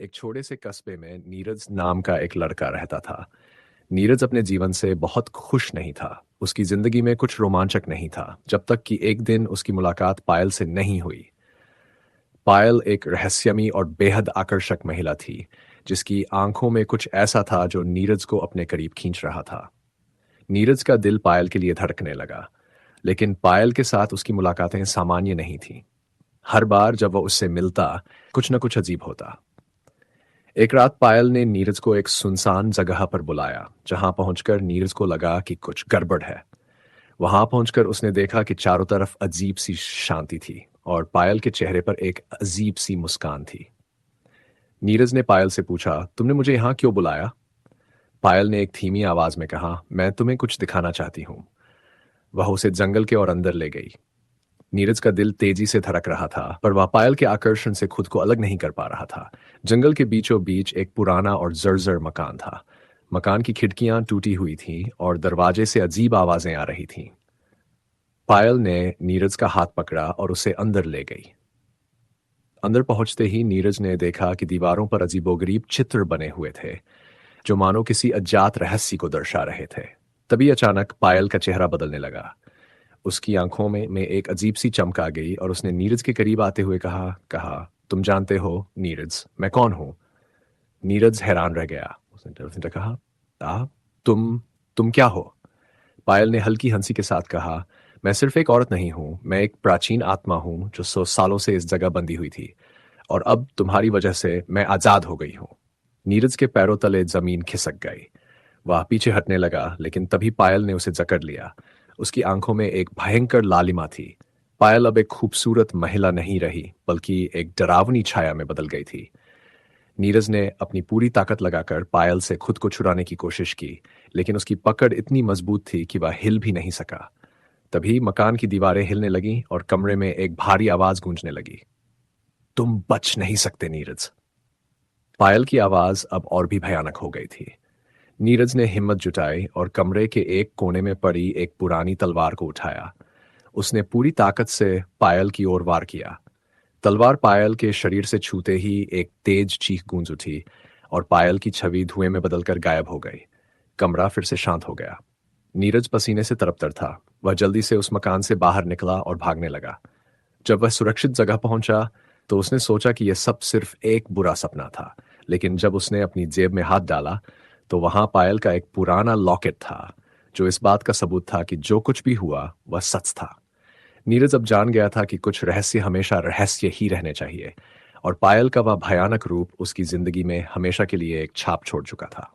एक छोटे से कस्बे में नीरज नाम का एक लड़का रहता था। नीरज अपने जीवन से बहुत खुश नहीं था। उसकी जिंदगी में कुछ रोमांचक नहीं था जब तक कि एक दिन उसकी मुलाकात पायल से नहीं हुई। पायल एक रहस्यमयी और बेहद आकर्षक महिला थी, जिसकी आंखों में कुछ ऐसा था जो नीरज को अपने करीब खींच रहा था। नीरज का दिल पायल के लिए धड़कने लगा, लेकिन पायल के साथ उसकी मुलाकातें सामान्य नहीं थीं। हर बार जब वह उससे मिलता, कुछ न कुछ अजीब होता। एक रात पायल ने नीरज को एक सुनसान जगह पर बुलाया, जहां पहुंचकर नीरज को लगा कि कुछ गड़बड़ है। वहां पहुंचकर उसने देखा कि चारों तरफ अजीब सी शांति थी और पायल के चेहरे पर एक अजीब सी मुस्कान थी। नीरज ने पायल से पूछा, तुमने मुझे यहाँ क्यों बुलाया? पायल ने एक धीमी आवाज में कहा, मैं तुम्हें कुछ दिखाना चाहती हूँ। वह उसे जंगल के और अंदर ले गई। नीरज का दिल तेजी से धड़क रहा था, पर वह पायल के आकर्षण से खुद को अलग नहीं कर पा रहा था। जंगल के बीचों बीच एक पुराना और जर्जर मकान था। मकान की खिड़कियां टूटी हुई थीं और दरवाजे से अजीब आवाजें आ रही थीं। पायल ने नीरज का हाथ पकड़ा और उसे अंदर ले गई। अंदर पहुंचते ही नीरज ने देखा कि दीवारों पर अजीबोगरीब चित्र बने हुए थे, जो मानो किसी अज्ञात रहस्य को दर्शा रहे थे। तभी अचानक पायल का चेहरा बदलने लगा। उसकी आंखों में एक अजीब सी चमक आ गई और उसने नीरज के करीब आते हुए कहा, तुम जानते हो नीरज, मैं कौन हूं? नीरज हैरान रह गया। उसने डरते कहा, आ, तुम क्या हो? पायल ने हल्की हंसी के साथ कहा, मैं सिर्फ एक औरत नहीं हूं, मैं एक प्राचीन आत्मा हूं जो 100 सालों से इस जगह बंधी हुई थी, और अब तुम्हारी वजह से मैं आजाद हो गई हूं। नीरज के पैरों तले जमीन खिसक गई। वह पीछे हटने लगा, लेकिन तभी पायल ने उसे जकड़ लिया। उसकी आंखों में एक भयंकर लालिमा थी। पायल अब एक खूबसूरत महिला नहीं रही, बल्कि एक डरावनी छाया में बदल गई थी। नीरज ने अपनी पूरी ताकत लगाकर पायल से खुद को छुड़ाने की कोशिश की, लेकिन उसकी पकड़ इतनी मजबूत थी कि वह हिल भी नहीं सका। तभी मकान की दीवारें हिलने लगीं और कमरे में एक भारी आवाज गूंजने लगी। तुम बच नहीं सकते नीरज। पायल की आवाज अब और भी भयानक हो गई थी। नीरज ने हिम्मत जुटाई और कमरे के एक कोने में पड़ी एक पुरानी तलवार को उठाया। उसने पूरी ताकत से पायल की ओर वार किया। तलवार पायल के शरीर से छूते ही एक तेज चीख गूंज उठी और पायल की छवि धुएं में बदलकर गायब हो गई। कमरा फिर से शांत हो गया। नीरज पसीने से तरबतर था। वह जल्दी से उस मकान से बाहर निकला और भागने लगा। जब वह सुरक्षित जगह पहुंचा, तो उसने सोचा कि यह सब सिर्फ एक बुरा सपना था। लेकिन जब उसने अपनी जेब में हाथ डाला, तो वहां पायल का एक पुराना लॉकेट था, जो इस बात का सबूत था कि जो कुछ भी हुआ वह सच था। नीरज अब जान गया था कि कुछ रहस्य हमेशा रहस्य ही रहने चाहिए, और पायल का वह भयानक रूप उसकी जिंदगी में हमेशा के लिए एक छाप छोड़ चुका था।